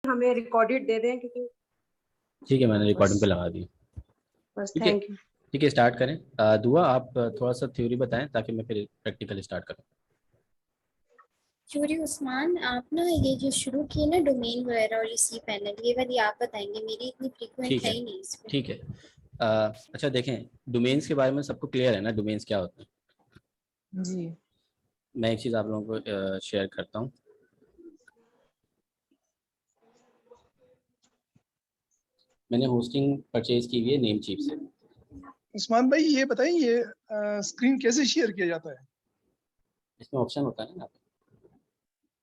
हमें रिकॉर्डेड दे दें, क्योंकि ठीक है, मैंने रिकॉर्डिंग पे बस लगा दी। बस ठीक है, थैंक यू। ठीक है, स्टार्ट करें। दुआ, आप थोड़ा सा थ्योरी बताएं ताकि मैं फिर प्रैक्टिकल स्टार्ट करूँ। शूरी उस्मान, आप ना ये जो शुरू किए ना डोमेन वगैरह और ये सी पैनल, ये वाली आप बताएंगे, मेरी इतनी फ्रीक्वेंट ठीक है है, ही नहीं इसमें। ठीक है। अच्छा देखें, डोमेन्स के बारे में सबको क्लियर है ना, डोमेन्स क्या होते हैं? जी मैं एक चीज़ आप लोगों को शेयर करता हूँ। मैंने होस्टिंग परचेज की हुई है नेमचीप से। उस्मान भाई ये बताएं, ये स्क्रीन कैसे शेयर किया जाता है? इसमें ऑप्शन होता है ना,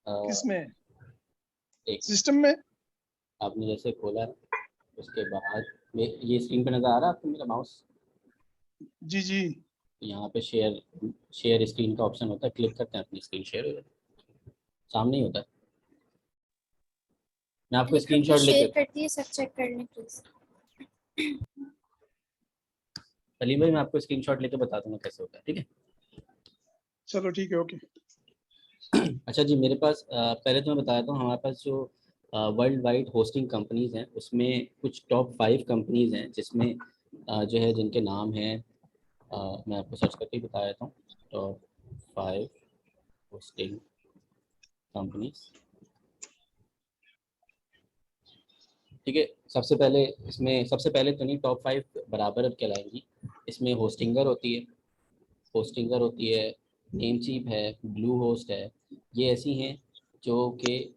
किसमें? एक सिस्टम में? आपने जैसे खोला, उसके बाद ये स्क्रीन पे नज़र आ रहा है आपको मेरा माउस? जी जी। यहाँ पे शेयर शेयर स्क्रीन का ऑप्शन होता है, क्लिक करते हैं, अपनी स्क्रीन शेयर हो जाती है, सामने ही होता है। मैं आपको स्क्रीनशॉट शेयर लेके, करती है, सब चेक कर लें प्लीज। सलीम भाई मैं आपको स्क्रीनशॉट लेके बता दूंगा कैसे होता है, ठीक है? चलो ठीक है, ओके। अच्छा जी, मेरे पास पहले तो मैं बताया था, हमारे पास जो वर्ल्ड वाइड होस्टिंग कंपनीज हैं उसमें कुछ टॉप 5 कंपनीज हैं, जिसमें जो है जिनके नाम हैं, मैं आपको सर्च करके ही बता देता हूँ। टॉप 5 होस्टिंग कंपनीज, ठीक है। सबसे पहले तो नहीं, टॉप 5 बराबर अब कहलाएंगी। इसमें होस्टिंगर होती है, नेमचीप है, ब्लू होस्ट है। ये ऐसी हैं जो कि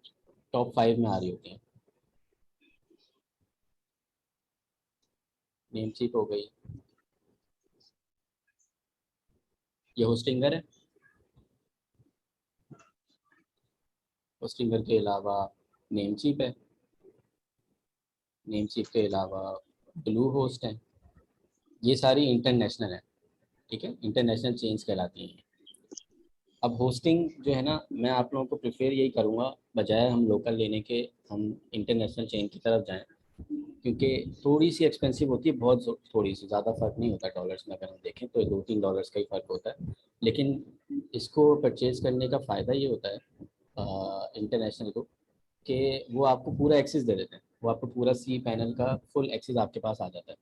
टॉप 5 में आ रही होती हैं। नेमचीप हो गई, ये होस्टिंगर है। होस्टिंगर के अलावा नेमचीप है, नेमचीप के अलावा ब्लू होस्ट है। ये सारी इंटरनेशनल है, ठीक है, इंटरनेशनल चेंज कहलाती हैं। अब होस्टिंग जो है ना, मैं आप लोगों को प्रेफर यही करूँगा, बजाय हम लोकल लेने के हम इंटरनेशनल चेन की तरफ जाएं, क्योंकि थोड़ी सी एक्सपेंसिव होती है, बहुत थोड़ी सी, ज़्यादा फ़र्क नहीं होता डॉलर्स में। अगर हम देखें तो $2-3 का ही फ़र्क होता है, लेकिन इसको परचेज़ करने का फ़ायदा ये होता है इंटरनेशनल को, कि वो आपको पूरा एक्सेस दे देते हैं। वो आपको पूरा सी पैनल का फुल एक्सेस आपके पास आ जाता है।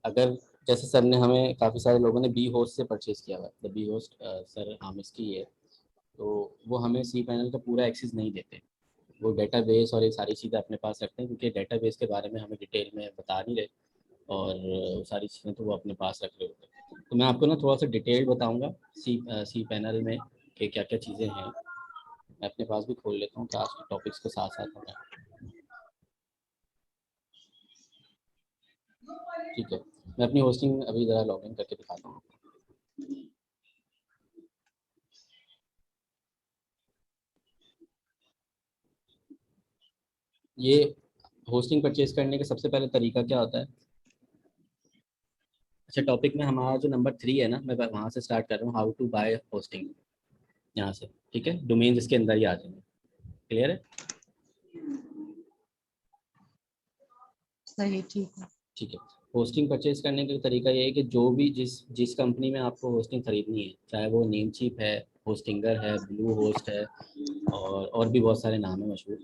अगर जैसे सर ने, हमें काफ़ी सारे लोगों ने बी होस्ट से परचेज़ किया हुआ है, द बी होस्ट सर हामिस की है, तो वो हमें सी पैनल का पूरा एक्सेस नहीं देते। वो डेटाबेस और ये सारी चीज़ें अपने पास रखते हैं, क्योंकि डेटाबेस के बारे में हमें डिटेल में बता नहीं रहे, और वो सारी चीज़ें तो वो अपने पास रख रहे होते हैं। तो मैं आपको ना थोड़ा सा डिटेल बताऊंगा सी पैनल में कि क्या क्या चीज़ें हैं। मैं अपने पास भी खोल लेता हूँ कि आज के टॉपिक्स के साथ साथ हमें, ठीक है। मैं अपनी होस्टिंग अभी ज़रा लॉग इन करके दिखाता हूँ। ये होस्टिंग परचेज करने का सबसे पहले तरीका क्या होता है? अच्छा, टॉपिक में हमारा जो नंबर 3 है ना, मैं वहाँ से स्टार्ट कर रहा हूँ, हाउ टू बाय होस्टिंग, यहाँ से, ठीक है। डोमेन इसके अंदर ही आ जाएंगे, क्लियर है? सही, ठीक है। ठीक है। होस्टिंग परचेज करने का तरीका ये है कि जो भी जिस कंपनी में आपको होस्टिंग खरीदनी है, चाहे वो नेमचीप है, होस्टिंगर है, ब्लू होस्ट है, और भी बहुत सारे नाम है मशहूर,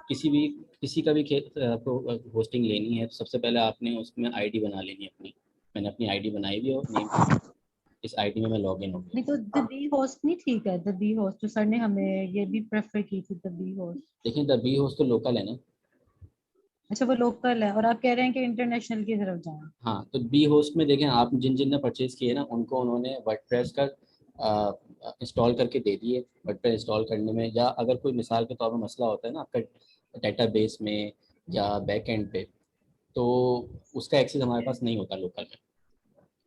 किसी का भी आपको होस्टिंग लेनी है, तो सबसे पहले आपने उसमें आईडी बना लेनी है अपनी। मैंने अपनी आईडी बनाई हुई है, नेमचीप, इस आईडी में मैं लॉग इन हो नहीं गया। तो द बी होस्ट नहीं ठीक है? द बी होस्ट जो सर ने हमें ये भी प्रेफर की थी, द बी होस्ट। लेकिन द बी होस्ट तो लोकल है ना। अच्छा, वो लोकल है और आप कह रहे हैं कि इंटरनेशनल की तरफ जाएं। हाँ, तो बी होस्ट में देखें, आप जिन जिन ने परचेज किए ना, उनको उन्होंने वर्डप्रेस का इंस्टॉल करके दे दिए। वर्डप्रेस इंस्टॉल करने में, या अगर कोई मिसाल के तौर पर मसला होता है ना आपका डेटाबेस में या बैक एंड पे, तो उसका एक्सेस हमारे पास नहीं होता लोकल में।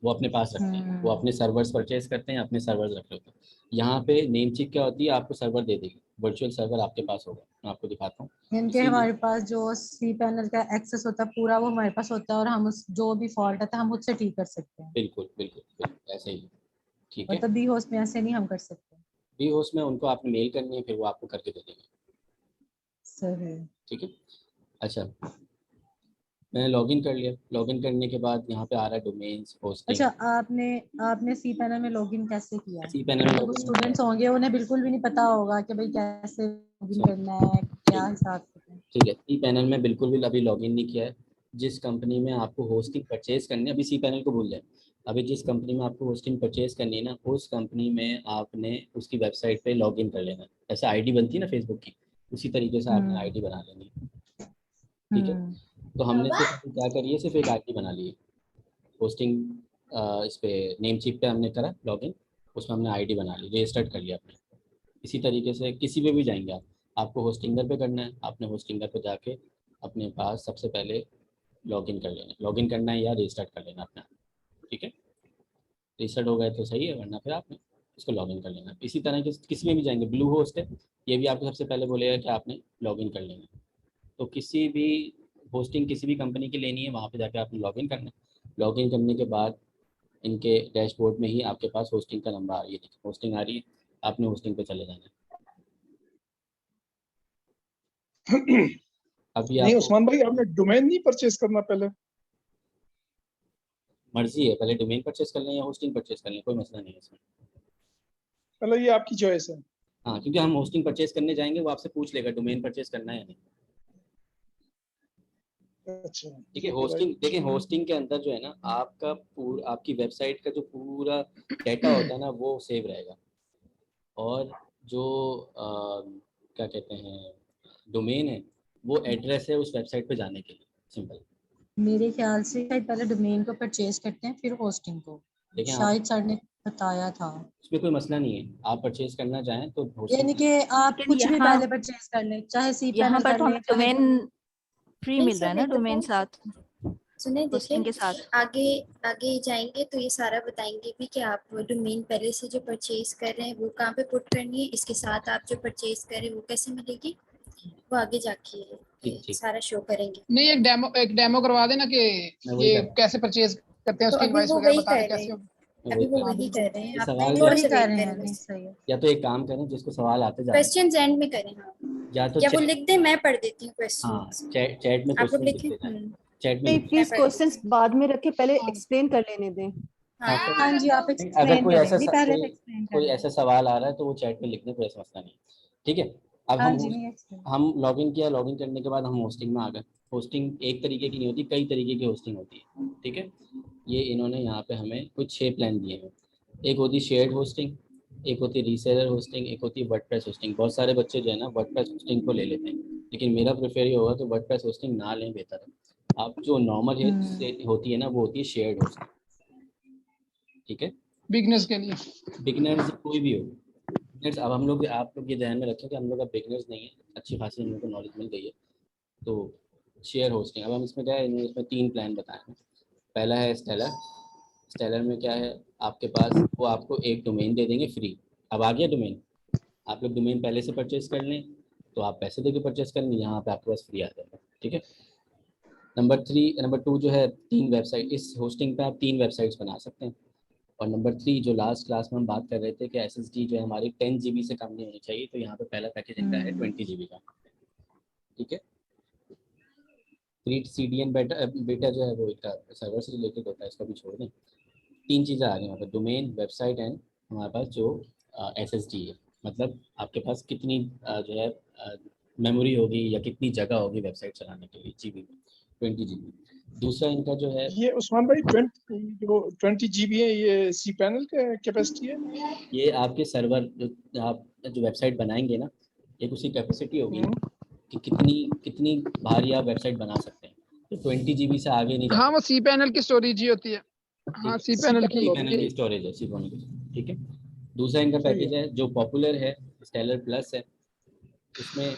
वो अपने पास रखते हैं, वो अपने सर्वर्स परचेज करते हैं, अपने सर्वर्स रख रहे होते हैं। यहाँ पे नेमचीप क्या होती है, आपको सर्वर दे देगी, वर्चुअल सर्वर आपके पास होगा। मैं आपको दिखाता हूँ। यानी कि इसीलिए हमारे पास जो सी पैनल का एक्सेस होता है पूरा, वो हमारे पास होता है और हम उस जो भी फॉल्ट आता है हम उससे ठीक कर सकते हैं। बिल्कुल बिल्कुल बिल्कुल ऐसे ही, ठीक और है। द बी होस्ट में ऐसे नहीं हम कर सकते। बी होस्ट में उनको आपने मेल करनी है, फिर वो आपको करके दे देंगे, सर है। ठीक है। अच्छा, मैंने लॉगिन कर लिया। लॉगिन करने के बाद यहाँ पे आ रहा है डोमेन्स अच्छा, होस्टिंग। आपने आपने सी पैनल में लॉगिन कैसे किया? सी पैनल में मतलब वो लॉगिन किया, स्टूडेंट्स होंगे, उन्हें बिल्कुल भी नहीं पता होगा कि भाई कैसे लॉगिन करना है, क्या बिल्कुल हिसाब से। ठीक है, सी पैनल में बिल्कुल भी अभी लॉगिन नहीं किया है। जिस कंपनी में आपको होस्टिंग परचेज करनी है, अभी सी पैनल को भूल जाए, अभी जिस कंपनी में आपको होस्टिंग परचेज करनी है ना, उस कंपनी में आपने उसकी वेबसाइट पे लॉगिन कर लेना है। ऐसे आईडी बनती है ना फेसबुक की, उसी तरीके से आपने आईडी बना लेनी है। ठीक है, तो हमने सिर्फ क्या करी है, सिर्फ एक आईडी बना ली है होस्टिंग, इस पे नेम चिप पे हमने करा लॉगिन, उसमें हमने आईडी बना ली, रजिस्टर्ड कर लिया अपने। इसी तरीके से किसी पे भी जाएंगे आप, आपको होस्टिंगर पे करना है, आपने होस्टिंगर पे जाके अपने पास सबसे पहले लॉगिन कर लेना, लॉगिन करना है या रजिस्टर्ड कर लेना अपना। ठीक है, रजिस्टर्ड हो गए तो सही है, वरना फिर आपने इसको लॉगिन कर लेना। इसी तरह के किसी में भी जाएंगे, ब्लू होस्ट है, ये भी आपको सबसे पहले बोलेगा कि आपने लॉगिन कर लेना। तो किसी भी होस्टिंग किसी भी कंपनी की लेनी है, वहाँ पे जाके आपने लॉगिन करना है। लॉगिन करने के बाद इनके डैशबोर्ड में ही आपके पास होस्टिंग का नंबर आ रही है, होस्टिंग आ रही है, आपने होस्टिंग पे चले जाना है। अभी नहीं आपको उस्मान भाई, आपने डोमेन नहीं परचेज करना पहले? मर्जी है, पहले डोमेन परचेस कर लें या होस्टिंग परचेस कर लें, कोई मसला नहीं है इसमें। मतलब ये आपकी चॉइस है। हाँ, क्योंकि हम होस्टिंग परचेस करने जाएंगे, वो आपसे पूछ लेगा डोमेन परचेस करना है या नहीं। अच्छा ठीक है, ठीक है भाई। होस्टिंग देखिए, होस्टिंग के अंदर जो है ना, आपका पूरा आपकी वेबसाइट का जो पूरा डाटा होता है ना, वो सेव रहेगा। और जो क्या कहते हैं, डोमेन है, वो एड्रेस है उस वेबसाइट पे जाने के लिए, सिंपल। मेरे ख्याल से शायद पहले डोमेन को परचेज करते हैं फिर होस्टिंग को, लेकिन आप, शायद सर ने बताया था। उसमें कोई मसला नहीं है, आप परचेज करना चाहें तो होस्टिंग। यानी कि आप लेकिन कुछ भी यहाँ पहले परचेज कर लें, चाहे सी यहाँ पैनल पर कर तो लें हमें चाहे डोमेन फ्री नहीं मिल रहा है सर, ना, एक डोमेन दफा साथ सुने, होस्टिंग के देखिए साथ। आगे आगे जाएंगे तो ये सारा बताएंगे भी कि आप डोमेन पहले से जो परचेज कर रहे हैं वो कहाँ पे पुट करनी है, इसके साथ आप जो परचेज कर रहे हैं वो कैसे मिलेगी, वो आगे जाके ठीक, सारा शो करेंगे। नहीं एक डेमो करवा देना कि मैं वही ये कर रहा कैसे परचेज करते हैं, तो उसकी अभी इनवॉइस वो वगैरह वही बता कर दें रहे कैसे हैं, होगी। मैं अभी वही वो कर रहा वही कर रहे हूँ। हैं, ये आप सवाल जो थोड़ा है, वही सा कर वेट रहे करें हैं। नहीं बस। सही है। या तो एक काम करें, जिसको सवाल आते जा रहे हैं, क्वेश्चंस एंड में करें, हाँ, या तो या वो चैट, लिख दे, मैं पढ़ देती हूँ हाँ, क्वेश्चंस। चैट में आप लोग क्वेश्चन लिखें। लिखते जाएं, चैट में नहीं लिखते मैं प्लीज पढ़ क्वेश्चंस देती बाद में रखे, पहले हाँ एक्सप्लेन कर लेने दें। हूँ। हाँ, हाँ हाँ जी, आप नहीं, अगर एक्सप्लेन कोई करें, ऐसा नहीं पहले से एक्सप्लेन कर कोई लें। ऐसा सवाल आ रहा है तो वो चैट में लिखने, कोई ऐसा मसला नहीं। ठीक है, अब हाँ जी, नहीं एक्सप्लेन। हम लॉगिन किया, लॉगिन करने के बाद हम होस्टिंग में आ गए। होस्टिंग एक तरीके की नहीं होती, कई तरीके की होस्टिंग होती है। ठीक है, ये इन्होंने यहाँ पे हमें कुछ 6 प्लान दिए हैं। एक होती है शेयर्ड होस्टिंग, एक होती है रीसेलर होस्टिंग, एक होती है वर्डप्रेस होस्टिंग। बहुत सारे बच्चे जो है ना वर्डप्रेस होस्टिंग को ले लेते हैं, लेकिन मेरा प्रेफर ये होगा कि वर्डप्रेस होस्टिंग ना लें, बेहतर है। आप जो नॉर्मल होती है ना, वो होती है शेयर्ड होस्टिंग। ठीक है, बिगनेस के लिए। बिगिनर्स कोई भी हो, बिगनर्स, अब हम लोग, आप लोग ये ध्यान में रखें कि हम लोग अब बिगनर्स नहीं है, अच्छी खासी हम लोग को नॉलेज मिल गई है। तो शेयर होस्टिंग, अब हम इसमें क्या है, इन्होंने इसमें 3 प्लान बताए हैं। पहला है स्टेलर। स्टेलर में क्या है, आपके पास वो आपको एक डोमेन दे देंगे फ्री। अब आ गया डोमेन, आप लोग डोमेन पहले से परचेज कर लें तो आप पैसे देके परचेज कर लें, यहाँ पे आपके पास फ्री आ जाएगा। ठीक है, नंबर 2 जो है, 3 वेबसाइट, इस होस्टिंग पे आप 3 वेबसाइट्स बना सकते हैं। और नंबर 3 जो लास्ट क्लास में हम बात कर रहे थे कि SSD जो है हमारी 10 GB से कम नहीं होनी चाहिए, तो यहाँ पे पहला पैकेज इनका है 20 GB का। ठीक है, 3 CDN बेटा जो है वो इनका सर्वर से रिलेटेड होता है, इसका भी छोड़ दें। 3 चीज़ें आ रही हैं यहाँ पर, डोमेन, वेबसाइट एंड हमारे पास जो SSD है, मतलब आपके पास कितनी जो है मेमोरी होगी या कितनी जगह होगी वेबसाइट चलाने के लिए, GB में 20 GB। दूसरा इनका जो है, ये उस्मान भाई 20 GB है, ये सी पैनल का कैपेसिटी है? ये आपके सर्वर जो आप जो वेबसाइट बनाएंगे ना, एक उसकी कैपेसिटी होगी कि कितनी कितनी भारी आप वेबसाइट बना सकते हैं। तो 20 GB से आगे नहीं जा हाँ, सकते। वो सी पैनल की स्टोरेज ही होती है। हाँ, सी पैनल की पैनल की होगी। स्टोरेज है, सिर्फ ठीक है। दूसरा इनका सही पैकेज है जो पॉपुलर है, स्टेलर प्लस है। इसमें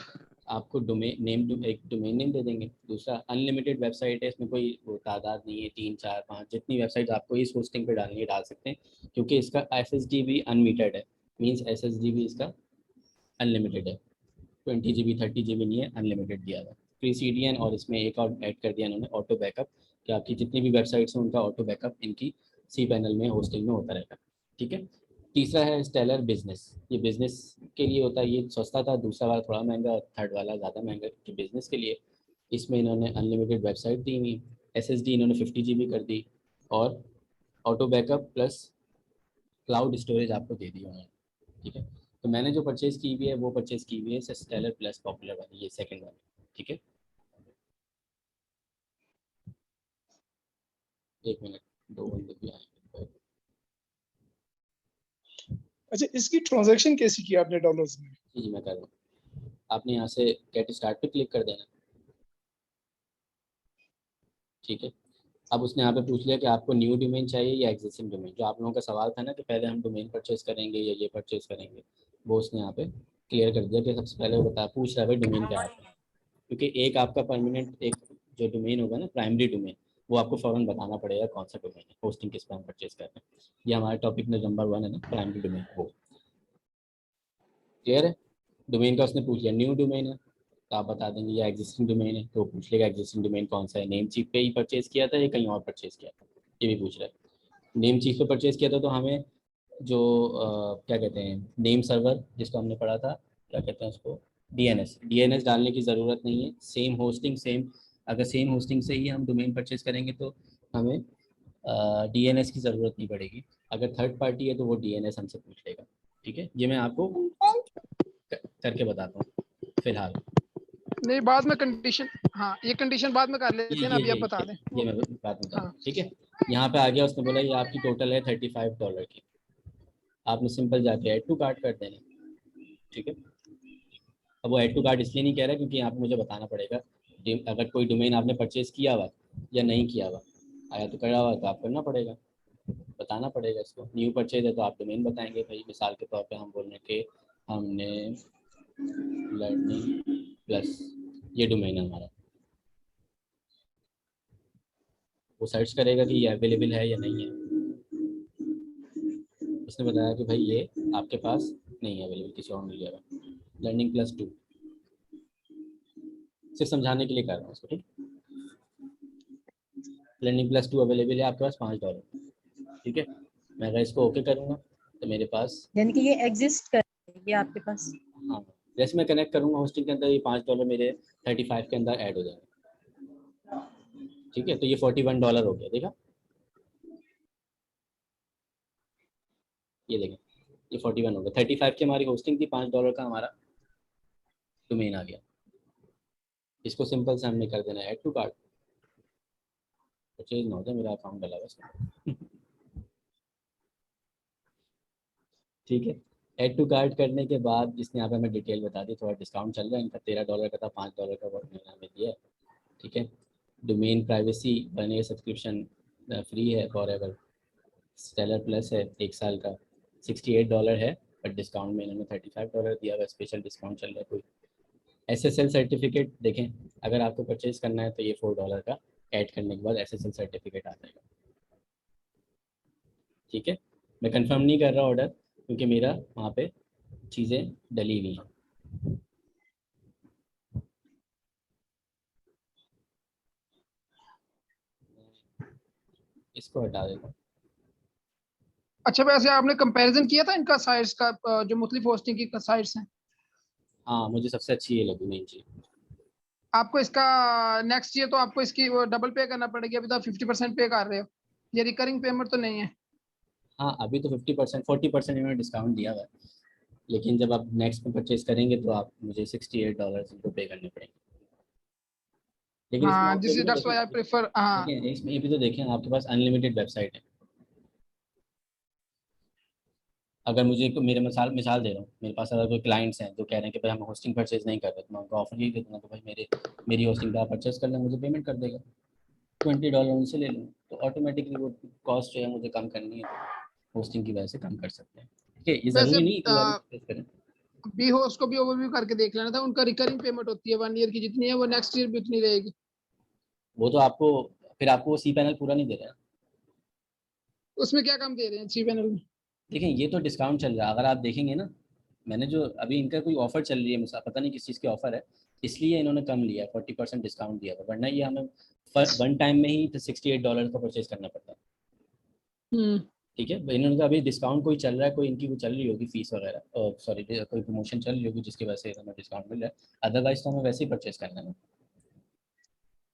आपको एक डोमेन नेम दे देंगे। दूसरा अनलिमिटेड वेबसाइट है, इसमें कोई वो तादाद नहीं है, 3 4 5 जितनी वेबसाइट आपको इस होस्टिंग पे डालनी है डाल सकते हैं, क्योंकि इसका SSD भी अनमीटर्ड है, मीन्स SSD भी इसका अनलिमिटेड है। 20 GB 30 GB नहीं है, अनलिमिटेड दिया हुआ है। फ्री CDN, और इसमें एक और ऐड कर दिया इन्होंने, ऑटो बैकअप, कि आपकी जितनी भी वेबसाइट्स हैं उनका ऑटो बैकअप इनकी सी पैनल में होस्टिंग में होता रहेगा। ठीक है, तीसरा है स्टेलर बिजनेस। ये बिजनेस के लिए होता है, ये सस्ता था, दूसरा वाला थोड़ा महंगा और थर्ड वाला ज़्यादा महंगा कि बिजनेस के लिए। इसमें इन्होंने अनलिमिटेड वेबसाइट दी हुई, SSD इन्होंने 50 GB कर दी, और auto backup plus cloud storage आपको दे दी उन्होंने। ठीक है, तो मैंने जो परचेज़ की हुई है वो परचेज़ की हुई है स्टेलर प्लस पॉपुलर वाली, ये सेकंड वाली। ठीक है, 1 मिनट, 2 बंदे भी आएंगे। अच्छा, इसकी ट्रांजैक्शन कैसी की आपने डॉलर्स में? जी मैं कर रहा हूँ। आपने यहाँ से गेट स्टार्ट पे क्लिक कर देना, ठीक है। अब उसने यहाँ पे पूछ लिया कि आपको न्यू डोमेन चाहिए या एग्जिस्टिंग डोमेन। जो आप लोगों का सवाल था ना कि पहले हम डोमेन परचेज करेंगे या ये परचेज करेंगे, वो उसने यहाँ पे क्लियर कर दिया कि सबसे पहले वो बता पूछ रहा है भाई डोमेन क्या है आपका, क्योंकि एक आपका परमानेंट एक जो डोमेन होगा ना, प्राइमरी डोमेन, वो आपको फ़ौरन बताना पड़ेगा कौन सा डोमेन है, होस्टिंग किस पर हम परचेज कर रहे हैं। ये हमारा टॉपिक नंबर 1 है ना, प्राइमरी डोमेन। वो क्लियर है। डोमेन का उसने पूछ लिया, न्यू डोमेन है तो आप बता देंगे या एग्जिस्टिंग डोमेन है, तो पूछ लेगा एग्जिस्टिंग डोमेन कौन सा है, नेम चीफ पे ही परचेज किया था या कहीं और परचेज किया था, ये भी पूछ रहा है। नेम चीफ पे परचेज किया था तो हमें जो क्या कहते हैं नेम सर्वर, जिसको हमने पढ़ा था, क्या कहते हैं उसको, डीएनएस डालने की ज़रूरत नहीं है। सेम होस्टिंग सेम, अगर सेम होस्टिंग से ही हम डोमेन परचेज करेंगे तो हमें डीएनएस की ज़रूरत नहीं पड़ेगी। अगर थर्ड पार्टी है तो वो डीएनएस हमसे पूछ लेगा, ठीक है। ये मैं आपको करके बताता हूँ फिलहाल। नहीं, बाद में कंडीशन, हाँ ये कंडीशन बाद में कर लेते हैं ना, अभी आप बता दें। ये मैं बात बता हाँ। ठीक है। यहाँ पे आ गया, उसने बोला ये आपकी टोटल है $35 की। आपने सिंपल जाके ऐड टू कार्ट कर देना, ठीक है। अब वो ऐड टू कार्ट इसलिए नहीं कह रहा क्योंकि यहाँ पे मुझे बताना पड़ेगा अगर कोई डोमेन आपने परचेज किया हुआ या नहीं किया हुआ, आया तो करा हुआ तो आप करना पड़ेगा, बताना पड़ेगा इसको। न्यू परचेज है तो आप डोमेन बताएंगे भाई, मिसाल के तौर पे हम बोल रहे हैं कि हमने लर्निंग प्लस, ये डोमेन है हमारा। वो सर्च करेगा कि ये अवेलेबल है या नहीं है। उसने बताया कि भाई ये आपके पास नहीं है अवेलेबल, किसी और मिल जाएगा। लर्निंग प्लस 2, सिर्फ समझाने के लिए कर रहा हूँ उसको, ठीक। लर्निंग प्लस 2 अवेलेबल है आपके पास $5, ठीक है। मैं अगर इसको ओके करूँगा तो मेरे पास, यानी कि ये एग्जिस्ट कर ये आपके पास। हाँ जैसे मैं कनेक्ट करूँगा होस्टिंग के अंदर, ये $5 मेरे 35 के अंदर ऐड हो जाएगा, ठीक है। तो ये $41 हो गया, देखा, ये देखें ये 41 हो गया। 35 की हमारी होस्टिंग थी, $5 का हमारा डोमेन आ गया। इसको सिंपल से हमने कर देना ऐड टू कार्ट, परचेज ना हो जाए, मेरा अकाउंट डला हुआ इसमें ठीक है। ऐड टू कार्ट करने के बाद जिसने यहाँ पे हमें डिटेल बता दी, थोड़ा डिस्काउंट चल रहा है इनका, $13 का था, $5 का वर्क मैंने हमें दिया है, ठीक है। Domain privacy 1 year subscription free है फॉर एवर। स्टेलर प्लस है 1 साल का, $68 है, बट डिस्काउंट में इन्होंने $35 दिया हुआ, स्पेशल डिस्काउंट चल रहा है कोई। SSL सर्टिफिकेट देखें, अगर आपको परचेज करना है तो ये $4 का ऐड करने के बाद SSL सर्टिफिकेट आ जाएगा, ठीक है। मैं कंफर्म नहीं कर रहा ऑर्डर क्योंकि मेरा वहाँ पे चीज़ें डली हुई हैं। इसको हटा देता हूँ। अच्छा, वैसे आपने कंपैरिजन किया था इनका साइट्स का, जो मुख्तलिफ होस्टिंग की साइट्स हैं? हाँ मुझे सबसे अच्छी ये लगी मेन चीज़। आपको इसका नेक्स्ट ईयर तो आपको इसकी डबल पे करना पड़ेगी, अभी तो आप 50% पे कर रहे हो, ये रिकरिंग पेमेंट तो नहीं है। हाँ अभी तो 50% 40% इन्होंने डिस्काउंट दिया हुआ है, लेकिन जब आप नेक्स्ट में परचेज करेंगे तो आप मुझे $68 इनको पे करने पड़ेंगे। लेकिन इसमें हाँ, आप दिस ये भी इज तो दैट्स व्हाई आई देखें, प्रेफर। हाँ। देखिए इसमें ये भी तो देखें, आपके पास अनलिमिटेड वेबसाइट है। अगर मुझे मेरे मिसाल दे रहा हूँ, मेरे पास अगर कोई क्लाइंट्स हैं जो कह रहे हैं कि भाई हम होस्टिंग परचेज नहीं कर रहे, तो मैं उनको ऑफर ये दे दूँगा तो भाई मेरी होस्टिंग का आप परचेज कर लें, मुझे पेमेंट कर देगा, $20 उनसे ले लूँ, तो ऑटोमेटिकली वो कॉस्ट जो है मुझे कम करनी है, तो होस्टिंग की वजह से कम कर सकते हैं, ठीक है। ये वैसे ज़रूरी नहीं कि वाली परचेज करें। बी होस्ट को भी ओवरव्यू करके देख लेना था, उनका रिकरिंग पेमेंट होती है 1 ईयर की, जितनी है वो नेक्स्ट ईयर भी उतनी रहेगी। वो तो आपको फिर आपको वो सी पैनल पूरा नहीं दे रहा है। उसमें क्या कम दे रहे हैं सी पैनल में? देखिए ये तो डिस्काउंट चल रहा है, अगर आप देखेंगे ना, मैंने जो अभी इनका कोई ऑफर चल रही है, मुझे पता नहीं किस चीज़ की ऑफर है, इसलिए इन्होंने कम लिया, 40% डिस्काउंट दिया था, वरना ये हमें वन टाइम में ही तो $68 का परचेज करना पड़ता है, ठीक है। इन्होंने कहा अभी डिस्काउंट कोई चल रहा है, कोई इनकी वो चल रही होगी फीस वगैरह, सॉरी कोई प्रमोशन चल रही होगी जिसकी वजह से हमें डिस्काउंट मिल रहा है, अदरवाइज तो हमें वैसे ही परचेज करना है।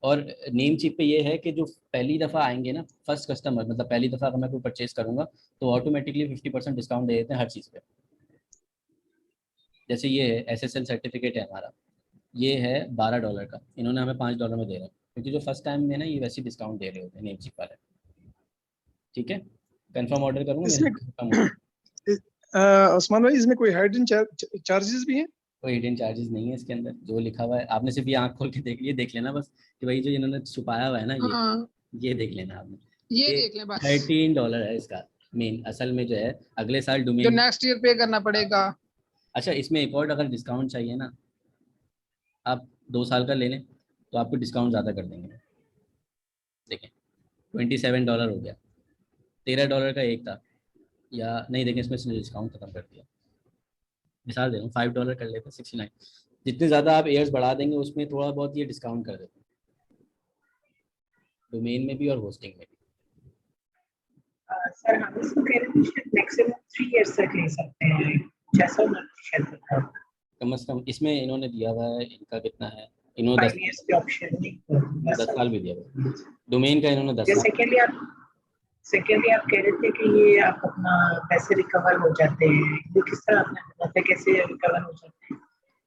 और नेम चिप पे ये है कि जो पहली दफ़ा आएंगे ना, फर्स्ट कस्टमर, मतलब पहली दफ़ा अगर मैं कोई परचेज करूँगा तो ऑटोमेटिकली 50% डिस्काउंट दे देते हैं हर चीज़ पे। जैसे ये SSL सर्टिफिकेट है हमारा, ये है $12 का, इन्होंने हमें $5 में दे रहा है, क्योंकि जो फर्स्ट टाइम में ना ये वैसे डिस्काउंट दे रहे होते हैं नेमचीप वाले। ठीक है, कंफर्म ऑर्डर करूँगा, इसमें मेरे कम हो उस्मान भाई इसमें कोई हाइडन चार्जेस भी हैं? कोई हिडन चार्जेस नहीं है इसके अंदर, जो लिखा हुआ है आपने सिर्फ ये आँख खोल के देख लेना बस, कि भाई जो इन्होंने छुपाया हुआ है ना हाँ, ये देख लेना आपने। ये देख लें बस। $13 है इसका मेन, असल में जो है अगले साल जो डोमेन। नेक्स्ट ईयर पे करना पड़ेगा। अच्छा, इसमें एक और अगर डिस्काउंट चाहिए ना, आप 2 साल का ले लें तो आपको डिस्काउंट ज़्यादा कर देंगे। देखें $27 हो गया, $13 का एक था, या नहीं देखें इसमें से डिस्काउंट खत्म कर दिया, मिसाल दे रहा हूँ $5 कर लेते हैं 69। जितने ज़्यादा आप एयर्स बढ़ा देंगे उसमें थोड़ा बहुत ये डिस्काउंट कर देते हैं, डोमेन में भी और होस्टिंग में भी। सर हम इसको कह रहे हैं मैक्सिमम 3 इयर्स तक ले सकते हैं, जैसा कम से कम इसमें इन्होंने दिया हुआ है, इनका कितना है, इन्होंने 5 इयर्स के ऑप्शन नहीं 10 साल भी दिया हुआ है, डोमेन का इन्होंने 10 साल। सेकेंडली आप कह रहे थे कि ये आप अपना पैसे रिकवर हो जाते हैं, वो किस तरह आपने बताया कैसे रिकवर हो जाते हैं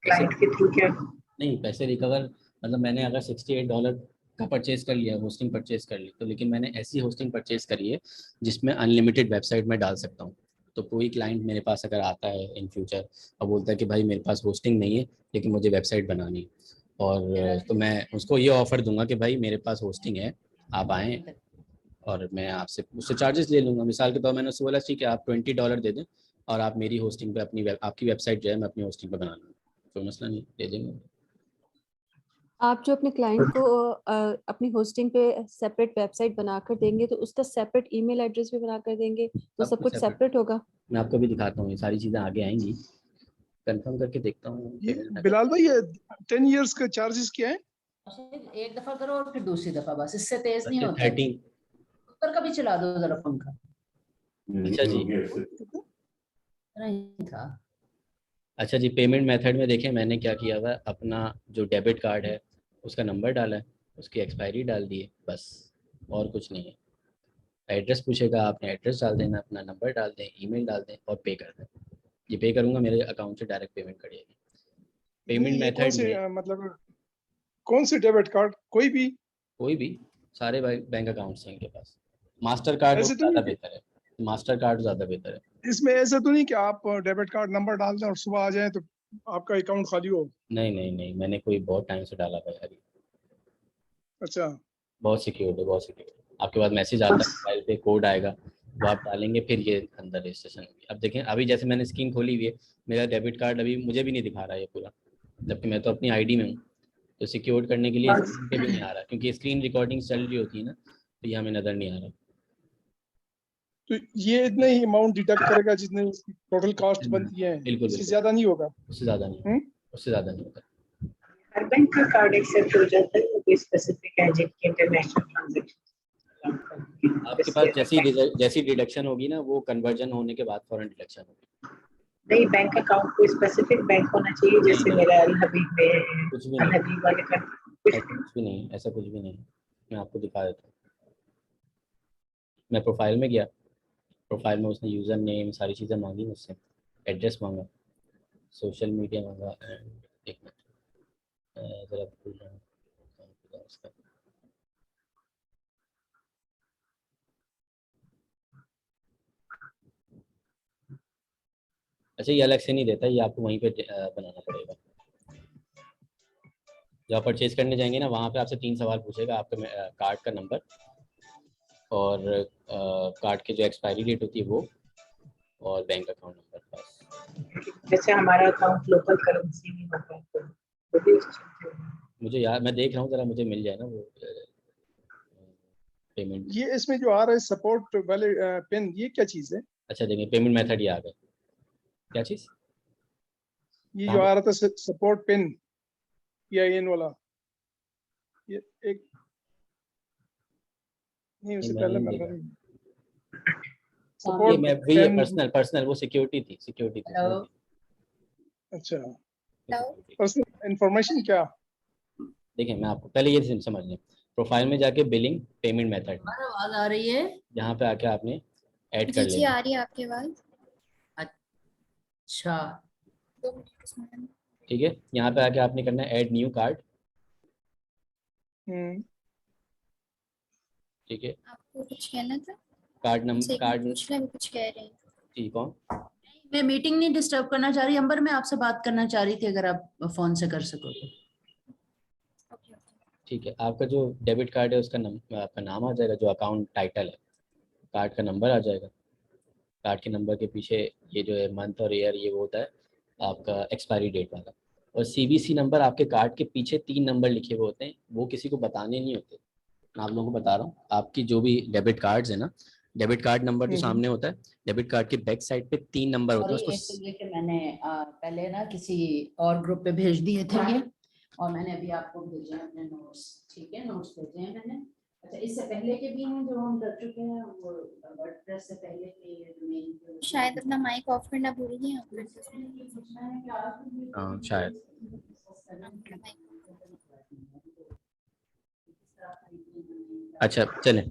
क्लाइंट के थ्रू? क्या नहीं, पैसे रिकवर मतलब मैंने अगर $68 का परचेज कर लिया, होस्टिंग परचेज कर ली, तो लेकिन मैंने ऐसी होस्टिंग परचेज करी है जिसमें अनलिमिटेड वेबसाइट में डाल सकता हूँ। तो कोई क्लाइंट मेरे पास अगर आता है इन फ्यूचर और बोलता है कि भाई मेरे पास होस्टिंग नहीं है लेकिन मुझे वेबसाइट बनानी है, और तो मैं उसको ये ऑफ़र दूंगा कि भाई मेरे पास होस्टिंग है, आप आएँ और मैं आपसे उससे चार्जेस ले लूँगा। मिसाल के तौर मैंने उससे बोला ठीक है आप $20 दे दें और आप मेरी होस्टिंग पे आपकी वेबसाइट जो है मैं अपनी होस्टिंग पे बना लूँगा, कोई मसला नहीं, दे देंगे। आप जो अपने क्लाइंट को अपनी होस्टिंग पे सेपरेट वेबसाइट बनाकर देंगे तो उसका सेपरेट ईमेल एड्रेस भी बनाकर देंगे तो सब कुछ सेपरेट होगा। मैं आपको भी दिखाता हूँ, ये सारी चीज़ें आगे आएंगी, कंफर्म करके देखता हूँ। ये बिलाल भाई ये 10 इयर्स का चार्जेस क्या है? एक दफा करो और फिर दूसरी दफा, बस इससे तेज नहीं होता। 13 ऊपर का भी चला दो जरा पंखा। अच्छा जी, नहीं था। अच्छा जी, पेमेंट मेथड में देखें मैंने क्या किया हुआ है, अपना जो डेबिट कार्ड है उसका नंबर डाला है, उसकी एक्सपायरी डाल दी है, बस और कुछ नहीं है। एड्रेस पूछेगा, आपने एड्रेस डाल देना, अपना नंबर डाल दें, ईमेल डाल दें और पे कर दें। ये पे करूँगा मेरे अकाउंट से डायरेक्ट पेमेंट कर जाएगी। पेमेंट मेथड में मतलब कौन से डेबिट कार्ड? कोई भी सारे बैंक अकाउंट्स हैं इनके पास। मास्टर कार्ड ऐसे तो ज़्यादा नहीं बेहतर है, मास्टर कार्ड ज़्यादा बेहतर है। इसमें ऐसा तो नहीं कि आप डेबिट कार्ड नंबर डाल दें और सुबह आ जाए तो आपका अकाउंट खाली हो? नहीं, मैंने कोई बहुत टाइम से डाला हुआ है यार। अच्छा, बहुत सिक्योर है, बहुत सिक्योर। आपके पास मैसेज आता है, मोबाइल पे कोड आएगा, वो आप डालेंगे फिर ये अंदर रजिस्ट्रेशन होगी। अब देखें अभी जैसे मैंने स्क्रीन खोली हुई है, मेरा डेबिट कार्ड अभी मुझे भी नहीं दिखा रहा है ये पूरा, जबकि मैं तो अपनी आईडी में हूँ। तो सिक्योर करने के लिए स्क्रीन पे भी नहीं आ रहा, क्योंकि स्क्रीन रिकॉर्डिंग चल रही होती है ना, तो ये हमें नज़र नहीं आ रहा। तो ये इतना ही अमाउंट डिडक्ट करेगा जितने टोटल कॉस्ट बनती है? बिल्कुल, इससे ज्यादा नहीं होगा? उससे ज़्यादा नहीं, उससे ज़्यादा नहीं होगा। हर बैंक का कार्ड एक्सेप्ट हो जाता है, कोई स्पेसिफिक है जिनकी इंटरनेशनल ट्रांजैक्शन? आपके पास जैसी डिडक्शन होगी ना, वो कन्वर्जन होने के बाद फौरन डिडक्शन होगी। नहीं, बैंक अकाउंट कोई स्पेसिफिक बैंक होना चाहिए, जैसे मेरा अल हबीब में है, कुछ भी अल नहीं, हबीब वाले का कुछ भी नहीं, ऐसा कुछ भी नहीं। मैं आपको दिखा देता हूँ। मैं प्रोफाइल में गया, प्रोफाइल में उसने यूज़र नेम सारी चीज़ें मांगी मुझसे, एड्रेस मांगा, सोशल मीडिया मांगा, एक मिनट ज़रा भूल रहा हूँ उसका। अच्छा, ये अलग से नहीं देता, ये आपको वहीं पे बनाना पड़ेगा। जब आप परचेज करने जाएंगे ना, वहाँ पे आपसे 3 सवाल पूछेगा, आपका कार्ड का नंबर और कार्ड के जो एक्सपायरी डेट होती है वो, और बैंक अकाउंट नंबर। बस जैसे हमारा अकाउंट लोकल करेंसी में होता है तो भी मुझे यार मैं देख रहा हूँ, ज़रा मुझे मिल जाए ना वो पेमेंट। ये इसमें जो आ रहा है सपोर्ट वाले पिन, ये क्या चीज है? अच्छा देखिए, पेमेंट मेथड ये आ गया। क्या चीज़? ये जो आ रहा था सपोर्ट पिन PIN वाला, ये एक नहीं, उससे पहले मैं सपोर्ट ये पर्सनल वो सिक्योरिटी थी। अच्छा, पर्सनल इंफॉर्मेशन क्या? देखिए मैं आपको पहले ये समझ लें, प्रोफाइल में जाके बिलिंग पेमेंट मेथड, आवाज आ रही है? यहाँ पे आके आपने ऐड कर जी आ रही है आपकी आवाज। अच्छा, 2 मिनट। ठीक है, यहाँ पे आके आपने करना है ऐड न्यू कार्ड। ठीक है, आपको कुछ कहना था? कार्ड उनसे नंबर, एक कार्ड मिनट पूछ ले, वो कुछ कह रहे हैं। जी कौन? मैं मीटिंग नहीं डिस्टर्ब करना चाह रही अंबर, मैं आपसे बात करना चाह रही थी, अगर आप फोन से कर सको तो। Okay okay. ठीक है, आपका जो डेबिट कार्ड है उसका आपका नाम आ जाएगा, जो अकाउंट टाइटल है, कार्ड का नंबर आ जाएगा, कार्ड के नंबर के पीछे ये जो है मंथ और ईयर ये वो होता है आपका एक्सपायरी डेट वाला, और सीवीसी नंबर आपके कार्ड के पीछे 3 नंबर लिखे हुए होते हैं, वो किसी को बताने नहीं होते। मैं आप लोगों को बता रहा हूँ, आपकी जो भी डेबिट कार्ड्स है ना, डेबिट कार्ड नंबर जो सामने होता है, डेबिट कार्ड के बैक साइड पे 3 नंबर होते हैं सॉरी, उसको। इसलिए कि मैंने पहले ना किसी और ग्रुप पे भेज दिए थे ये, और मैंने अभी आपको भेजे हैं अपने नोट्स। ठीक है, नोट्स भेजे हैं मैंने। अच्छा, इससे पहले के भी हैं जो हम कर चुके हैं, वो वर्डप्रेस से पहले के डोमेन। शायद अपना माइक ऑफ करना भूल गए आप। हाँ शायद। अच्छा चलें,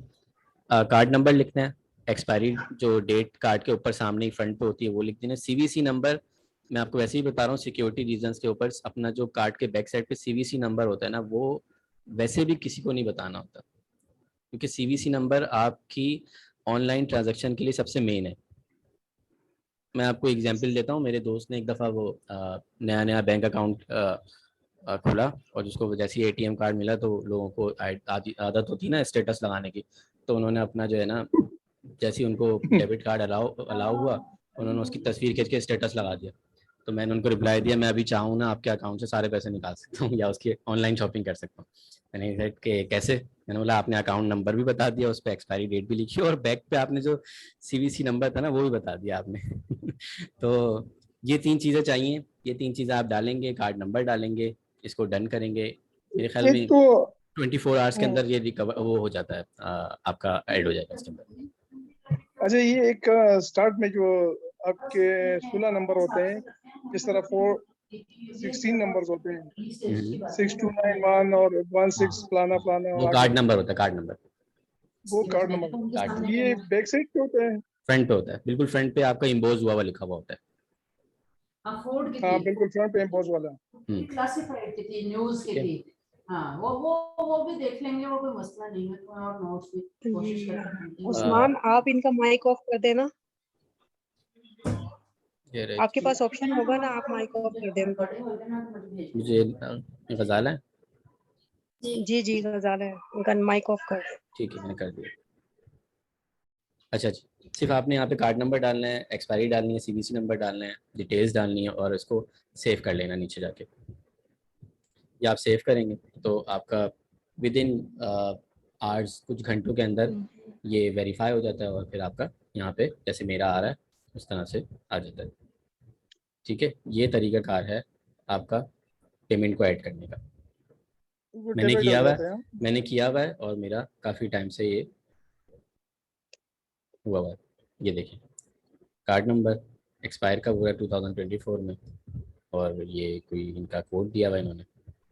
कार्ड नंबर लिखना है, एक्सपायरी जो डेट कार्ड के ऊपर सामने ही फ्रंट पे होती है वो लिख देना। सीवीसी नंबर मैं आपको वैसे ही बता रहा हूँ, सिक्योरिटी रीजंस के ऊपर अपना जो कार्ड के बैक साइड पे सीवीसी नंबर होता है ना, वो वैसे भी किसी को नहीं बताना होता, क्योंकि सीवीसी नंबर आपकी ऑनलाइन ट्रांजैक्शन के लिए सबसे मेन है। मैं आपको एग्जांपल देता हूँ, मेरे दोस्त ने एक दफ़ा वो नया नया बैंक अकाउंट खुला, और जिसको जैसे ही एटीएम कार्ड मिला तो लोगों को आदत होती है ना स्टेटस लगाने की, तो उन्होंने अपना जो है ना, जैसे ही उनको डेबिट कार्ड अलाउ हुआ, उन्होंने उसकी तस्वीर खींच के स्टेटस लगा दिया। तो मैंने उनको रिप्लाई दिया, मैं अभी चाहूँ ना आपके अकाउंट से सारे पैसे निकाल सकता हूँ या उसकी ऑनलाइन शॉपिंग कर सकता हूँ। मैंने सेट के कैसे, मैंने बोला आपने अकाउंट नंबर भी बता दिया, उस पर एक्सपायरी डेट भी लिखी, और बैक पे आपने जो सीवीसी नंबर था ना वो भी बता दिया आपने। तो ये 3 चीज़ें चाहिए, ये 3 चीज़ें आप डालेंगे, कार्ड नंबर डालेंगे, इसको डन करेंगे, मेरे ख्याल में एक तो 24 आवर्स के अंदर ये रिकवर वो हो जाता है, आपका ऐड हो जाएगा इसके अंदर। अच्छा, ये एक स्टार्ट में जो आपके 16 नंबर होते हैं, जिस तरह 16 नंबर्स होते हैं, 6291 और 16 फलाना फलाना वो आगे, कार्ड नंबर होता है, कार्ड नंबर वो कार्ड नंबर, ये बैक साइड पे होता है। फ्रंट पे होता है, बिल्कुल फ्रंट पे आपका इम्पोज हुआ हुआ लिखा हुआ होता है। अफोर्ड की हाँ थी, बिल्कुल फ्रंट पे एम्पोज वाला। क्लासिफाइड की थी, न्यूज़ की थी। हाँ, वो भी देख लेंगे, वो कोई मसला नहीं है। तो और नोट्स भी कोशिश करते हैं। उस्मान, आप इनका माइक ऑफ कर देना, आपके पास ऑप्शन होगा ना, आप माइक ऑफ कर देना। मुझे गजाला है, जी जी गजाल है, उनका माइक ऑफ कर दे। ठीक है मैंने कर दिया। अच्छा जी, सिर्फ आपने यहाँ पे कार्ड नंबर डालना है, एक्सपायरी डालनी है, सीवीसी नंबर डालना है, डिटेल्स डालनी है, और इसको सेव कर लेना नीचे जाके। या आप सेव करेंगे तो आपका विद इन आवर्स, कुछ घंटों के अंदर ये वेरीफाई हो जाता है, और फिर आपका यहाँ पे जैसे मेरा आ रहा है उस तरह से आ जाता है। ठीक है, ये तरीक़ाकार है आपका पेमेंट को ऐड करने का। वो मैंने डेबिट किया हो हुआ जाता है, है। मैंने किया हुआ है, और मेरा काफ़ी टाइम से ये हुआ हुआ है। ये देखिए, कार्ड नंबर एक्सपायर का हुआ है 2024 में, और ये कोई इनका कोड दिया हुआ है इन्होंने।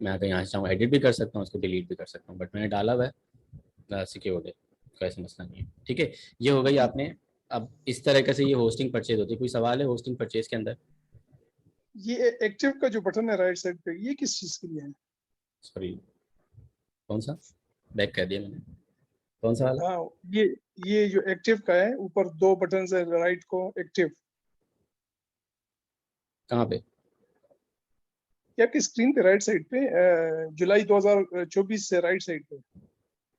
मैं अगर यहाँ से चाहूँ एडिट भी कर सकता हूँ, उसको डिलीट भी कर सकता हूँ, बट मैंने डाला हुआ है, सिक्योर्ड है, कोई ऐसा मसला नहीं है। ठीक है, ये हो गई आपने। अब इस तरीके से ये होस्टिंग परचेज होती है। कोई सवाल है होस्टिंग परचेज के अंदर? ये एक्टिव का जो बटन है राइट साइड पे, ये किस चीज के लिए है? सॉरी, कौन सा? बैक कर दिया मैंने, कौन सा वाला? हाँ, ये जो एक्टिव का है, ऊपर 2 बटन है राइट को, एक्टिव, कहाँ पे? क्या आपकी स्क्रीन पे राइट साइड पे, जुलाई 2024 से राइट साइड पे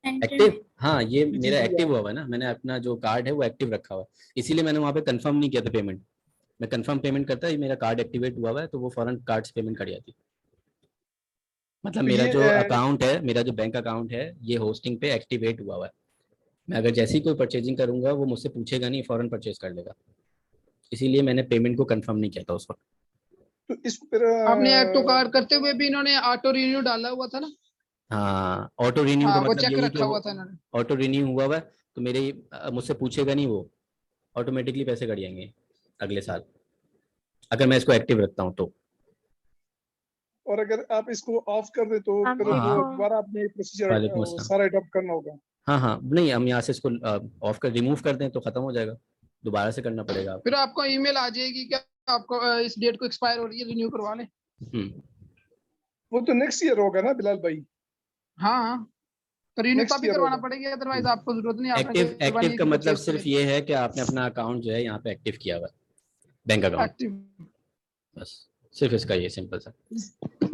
एक्टिव, हाँ ये जी मेरा जी एक्टिव हुआ है ना, मैंने अपना जो कार्ड है वो एक्टिव रखा हुआ है, इसीलिए मैंने वहाँ पे कंफर्म नहीं किया था पेमेंट। मैं कंफर्म पेमेंट करता है, मेरा कार्ड एक्टिवेट हुआ है तो वो फौरन कार्ड से पेमेंट कर जाती। मतलब तो मेरा ये जो अकाउंट है, मेरा जो बैंक अकाउंट है, ये होस्टिंग पे एक्टिवेट हुआ हुआ है। मैं अगर जैसे ही कोई परचेजिंग करूंगा वो मुझसे पूछेगा नहीं, फौरन परचेज कर लेगा, इसीलिए मैंने पेमेंट को कंफर्म नहीं किया था उस वक्त। तो इस पर आपने ऐड टू कार्ड करते हुए भी इन्होंने ऑटो रिन्यू डाला हुआ था ना? हाँ, ऑटो रिन्यू का हाँ, वो मतलब चेक यही कि रखा हुआ था इन्होंने। ऑटो रिन्यू हुआ हुआ है, तो मेरे मुझसे पूछेगा नहीं, वो ऑटोमेटिकली पैसे कट जाएंगे अगले साल, अगर मैं इसको एक्टिव रखता हूँ तो। और अगर आप इसको ऑफ कर दे तो फिर वो दोबारा आपने प्रोसीजर वालेकुम अस्सलाम। सारा अडॉप्ट करना होगा। हाँ हाँ, नहीं हम यहाँ से इसको ऑफ कर रिमूव कर दें तो खत्म हो जाएगा, दोबारा से करना पड़ेगा आपको। फिर आपको ईमेल आ जाएगी क्या, आपको इस डेट को एक्सपायर हो रही है, रिन्यू करवा लें। वो तो नेक्स्ट ईयर होगा ना बिलाल भाई? हाँ, तो रिन्यू Next तभी year करवाना होगा। पड़ेगा, अदरवाइज आपको जरूरत नहीं। आपने एक्टिव का मतलब सिर्फ ये है कि आपने अपना अकाउंट जो है यहाँ पे एक्टिव किया हुआ है, बैंक अकाउंट, एक्टिव। बस सिर्फ इसका ये सिंपल सा,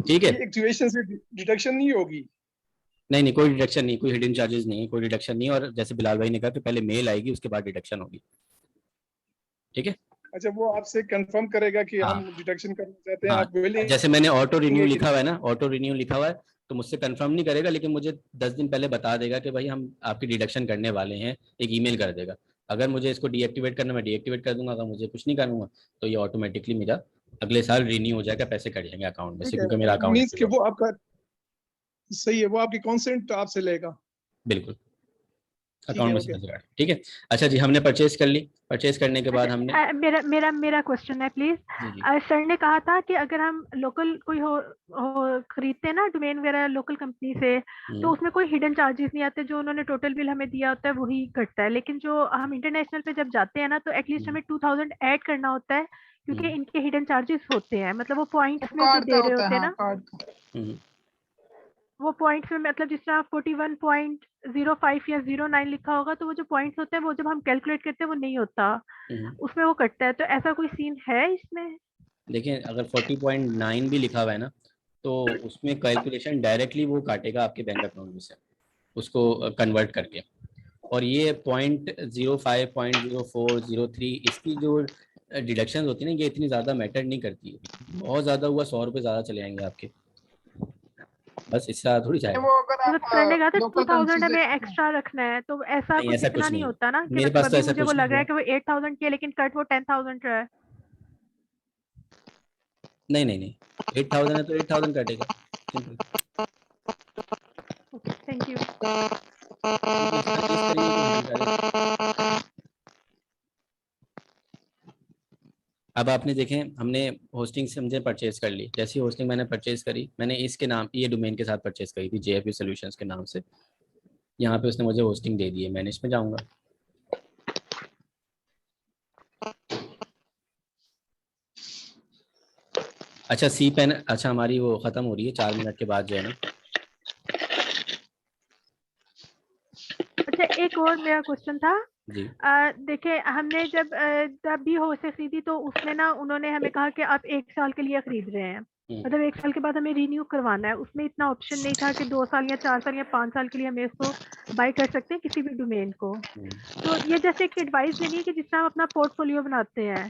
ठीक है। एक्टिवेशन से डिडक्शन नहीं होगी? नहीं, कोई डिडक्शन नहीं, कोई हिडन चार्जेस नहीं है, कोई डिडक्शन नहीं। और जैसे बिलाल भाई ने कहा कि पहले मेल आएगी उसके बाद डिडक्शन होगी, ठीक है। अच्छा, वो आपसे कंफर्म करेगा कि हाँ। हम डिडक्शन करना चाहते हैं, हाँ, आप willing जैसे मैंने ऑटो रिन्यू हैं कि- लिखा हुआ है ना, ऑटो रिन्यू लिखा हुआ है, तो मुझसे कंफर्म नहीं करेगा, लेकिन मुझे 10 दिन पहले बता देगा कि भाई हम आपकी डिडक्शन करने वाले हैं, एक ईमेल कर देगा। अगर मुझे इसको डीएक्टिवेट करना, मैं डीएक्टिवेट कर दूंगा। अगर मुझे कुछ नहीं करूंगा तो ये ऑटोमेटिकली मेरा अगले साल रिन्यू हो जाएगा, पैसे कट जाएंगे अकाउंट में से, ठीक है, क्योंकि मेरा अकाउंट मीन्स कि वो आपका सही है, वो आपकी कॉन्सेंट आपसे लेगा। बिल्कुल ठीक अकाउंट है, में ओके। से पैसे काट, ठीक है। अच्छा जी, हमने परचेज कर ली, परचेज करने के बाद हमने मेरा क्वेश्चन है प्लीज। जी जी सर ने कहा था कि अगर हम लोकल कोई हो खरीदते हैं ना डोमेन वगैरह लोकल कंपनी से, तो उसमें कोई हिडन चार्जेस नहीं आते, जो उन्होंने टोटल बिल हमें दिया होता है वही कटता है। लेकिन जो हम इंटरनेशनल पे जब जाते हैं ना, तो एटलीस्ट हमें 2000 ऐड करना होता है, क्योंकि इनके हिडन चार्जेस होते हैं, मतलब वो पॉइंट्स में जो कार्ड दे का रहे होता होते है, हैं हाँ, ना, कार्ड का। वो पॉइंट्स में, मतलब जिस तरह 41.05 या 09 लिखा होगा, तो वो जो पॉइंट्स होते हैं वो जब हम कैलकुलेट करते हैं वो नहीं होता, उसमें वो कटता है। तो ऐसा कोई सीन है इसमें? देखिए, अगर 40.9 भी लिखा हुआ है ना, तो उसमें कैलकुलेशन डायरेक्टली वो काटेगा आपके बैंक अकाउंट में से, उसको कन्वर्ट करके। और ये 0.05, 0.04, 0.3 इसकी जो डिडक्शन होती है ना, ये इतनी ज़्यादा मैटर नहीं करती है। बहुत ज़्यादा हुआ 100 रुपये ज़्यादा चले जाएंगे आपके, बस इससे ज़्यादा थोड़ी जाएगा। वो अगर मतलब करने का तो लोकल 2000 हमें एक्स्ट्रा रखना है, तो ऐसा नहीं, कुछ ऐसा इतना कुछ नहीं नहीं होता ना, कि मेरे मतलब पास तो अभी ऐसा मुझे वो कुछ लग नहीं रहा है है। कि वो 8000 की है, लेकिन कट वो 10,000 रहा है। नहीं नहीं नहीं, 8000 है तो 8000 कटेगा, सिंपल। Thank you. इस तरीके को हैंडल करें। अब आपने देखें, हमने होस्टिंग से मुझे परचेज कर ली। जैसी होस्टिंग मैंने परचेज करी, मैंने इसके नाम, ये डोमेन के साथ परचेज करी थी, JFU सॉल्यूशंस के नाम से। यहाँ पे उसने मुझे होस्टिंग दे दी है, मैंने इसमें जाऊँगा। अच्छा, सी पेन, अच्छा हमारी वो ख़त्म हो रही है 4 मिनट के बाद जो है ना। अच्छा, एक और मेरा क्वेश्चन था। जी देखिए, हमने जब भी हो से खरीदी, तो उसमें ना उन्होंने हमें कहा कि आप 1 साल के लिए खरीद रहे हैं, मतलब 1 साल के बाद हमें रिन्यू करवाना है। उसमें इतना ऑप्शन नहीं था कि 2 साल या 4 साल या 5 साल के लिए हमें इसको बाय कर सकते हैं किसी भी डोमेन को। तो ये जैसे एक एडवाइस देनी है कि जिस तरह हम अपना पोर्टफोलियो बनाते हैं,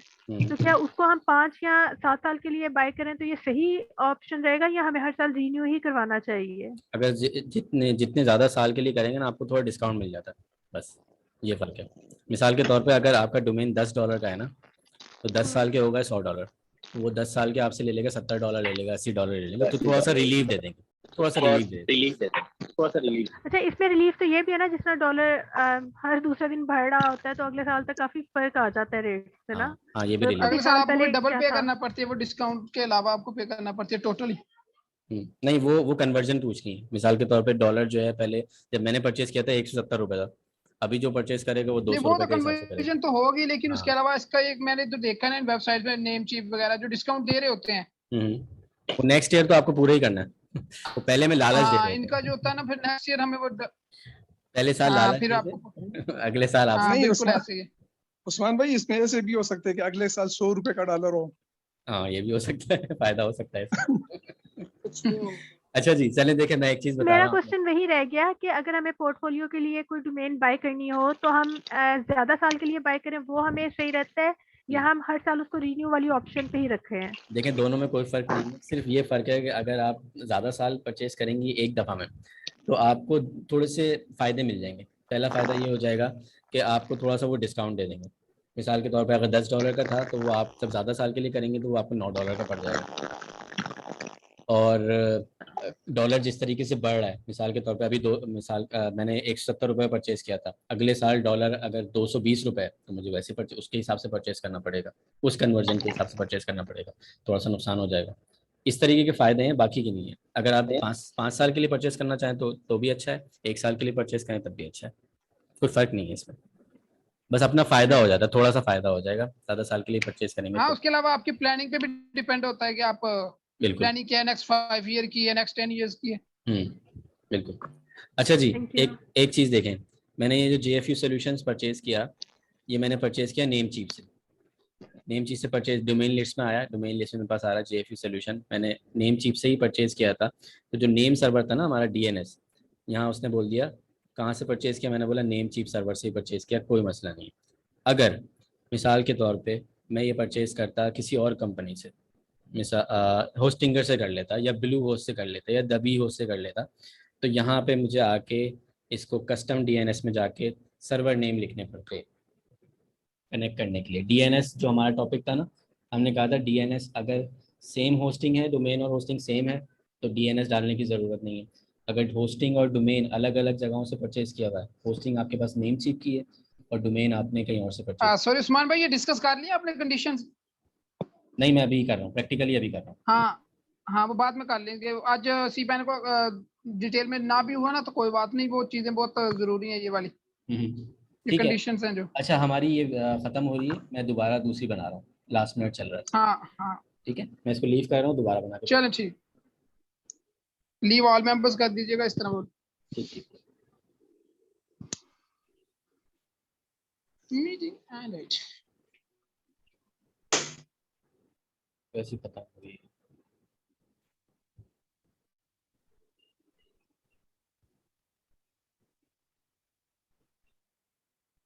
तो क्या उसको हम 5 या 7 साल के लिए बाय करें तो ये सही ऑप्शन रहेगा, या हमें हर साल रिन्यू ही करवाना चाहिए? अगर जितने जितने ज़्यादा साल के लिए करेंगे ना, आपको थोड़ा डिस्काउंट मिल जाता है, बस ये फ़र्क है। मिसाल के तौर पे अगर आपका डोमेन $10 का है ना, तो 10 साल के हो गए $100, तो वो 10 साल के आपसे ले लेगा, $70 ले लेगा, $80 ले लेगा, तो थोड़ा सा रिलीफ दे देंगे, थोड़ा सा रिलीफ दे देंगे। अच्छा, इसमें रिलीफ तो ये भी है ना, जिस तरह डॉलर हर दूसरा दिन बढ़ रहा होता है, तो अगले साल तक काफी फर्क आ जाता है रेट से ना। हाँ, ये भी तो रिलीफ। अगले अभी साल साल आपको पहले डबल क्या पे था? करना पड़ती है, वो डिस्काउंट के अलावा आपको पे करना पड़ती है टोटली। नहीं, वो कन्वर्जन पूछ की। मिसाल के तौर पे डॉलर जो है, पहले जब मैंने परचेज किया था 170 रुपये था, अभी जो परचेज करेगा वो नहीं, 200 वो रुपये तो के हिसाब से करेगा। कन्वर्जन तो होगी, लेकिन उसके हाँ। अलावा इसका एक मैंने तो देखा ना वेबसाइट पे, नेम चीप वगैरह जो डिस्काउंट दे रहे होते हैं। वो नेक्स्ट ईयर तो आपको पूरा ही करना है। वो पहले में लालच दे हाँ, देते इनका जो हैं। होता है ना, फिर नेक्स्ट ईयर हमें वो पहले साल हाँ, लालच फिर देते आपको हैं, अगले साल हाँ आपसे। नहीं, बिल्कुल ऐसे ही है। उस्मान भाई, इसमें ऐसे भी हो सकते हैं कि अगले साल 100 रुपए का डॉलर हो। हाँ, ये भी हो सकता है, फायदा हो सकता है इसमें। अच्छा जी, चलें देखें, मैं एक चीज बता मेरा रहा हूँ। क्वेश्चन वही रह गया कि अगर हमें पोर्टफोलियो के लिए कोई डोमेन बाय करनी हो, तो हम ज्यादा साल के लिए बाय करें, वो हमें सही रहता है, या हम हर साल उसको रिन्यू वाली ऑप्शन पे ही रखे हैं? देखें, दोनों में कोई फर्क नहीं है, सिर्फ ये फर्क है कि अगर आप ज़्यादा साल परचेज करेंगी एक दफ़ा में, तो आपको थोड़े से फ़ायदे मिल जाएंगे। पहला फ़ायदा ये हो जाएगा कि आपको थोड़ा सा वो डिस्काउंट दे देंगे। मिसाल के तौर पे अगर $10 का था, तो वो आप जब ज़्यादा साल के लिए करेंगे तो वो आपको $9 का पड़ जाएगा। और डॉलर जिस तरीके से बढ़ रहा है, मिसाल के तौर पे अभी मैंने 170 रुपये परचेज़ किया था, अगले साल डॉलर अगर 220 रुपये है, तो मुझे वैसे उसके हिसाब से परचेज़ करना पड़ेगा, उस कन्वर्जन के हिसाब से परचेज़ करना पड़ेगा, थोड़ा सा नुकसान हो जाएगा। इस तरीके के फ़ायदे हैं, बाकी के नहीं है। अगर आप 5 साल के लिए परचेज़ करना चाहें तो भी अच्छा है, 1 साल के लिए परचेज़ करें तब भी अच्छा है, कोई फ़र्क नहीं है इसमें। बस अपना फ़ायदा हो जाता है, थोड़ा सा फ़ायदा हो जाएगा, ज़्यादा साल के लिए परचेज़ करेंगे हाँ, तो। उसके अलावा आपकी प्लानिंग पे भी डिपेंड होता है कि आप बिल्कुल प्लानिंग क्या है, नेक्स्ट 5 ईयर की है, नेक्स्ट 10 ईयर्स की है। बिल्कुल। अच्छा जी, Thank you. एक चीज़ देखें, मैंने ये जो JFU सॉल्यूशंस परचेज किया, ये मैंने परचेज किया नेमचीप से। नेमचीप से परचेज डोमेन लिस्ट में आया, डोमेन लिस्ट में मेरे पास आ रहा JFU सॉल्यूशन, मैंने नेमचीप से ही परचेज किया था। तो जो नेम सर्वर था ना हमारा DNS, यहाँ उसने बोल दिया कहाँ से परचेज किया, मैंने बोला नेमचीप सर्वर से ही परचेज किया, कोई मसला नहीं। अगर मिसाल के तौर पे मैं ये परचेज करता किसी और कंपनी से, मिसाल होस्टिंगर से कर लेता, या ब्लू होस्ट से कर लेता, या दबी होस्ट से कर लेता, तो यहाँ पे मुझे आके इसको कस्टम DNS में जाके सर्वर नेम लिखने पड़ते कनेक्ट करने के लिए। DNS जो हमारा टॉपिक था ना, हमने कहा था DNS अगर सेम होस्टिंग है, डोमेन और होस्टिंग सेम है, तो DNS डालने की ज़रूरत नहीं है। अगर होस्टिंग और डोमेन अलग अलग जगहों से परचेज किया हुआ है, होस्टिंग आपके पास नेमचीप की है और डोमेन आपने कहीं और से परचेज सॉरी उस्मान भाई, ये डिस्कस कर लिया आपने कंडीशंस? नहीं, मैं अभी कर रहा हूँ, प्रैक्टिकली अभी कर रहा हूँ। हाँ हाँ, वो बाद में कर लेंगे। आज सीपैन को डिटेल में ना भी हुआ ना तो कोई बात नहीं, वो चीजें बहुत जरूरी है ये वाली, ये ठीक है। कंडीशंस हैं जो। अच्छा, हमारी ये ख़त्म हो रही है, मैं दोबारा दूसरी बना रहा हूँ, लास्ट मिनट चल रहा है। हाँ हाँ ठीक है, मैं इसको लीव कर रहा हूँ, दोबारा बना के। चलो ठीक, लीव ऑल मेंबर्स कर दीजिएगा इस तरह। ठीक। मीटिंग एंड वैसे ही खत्म हो गई।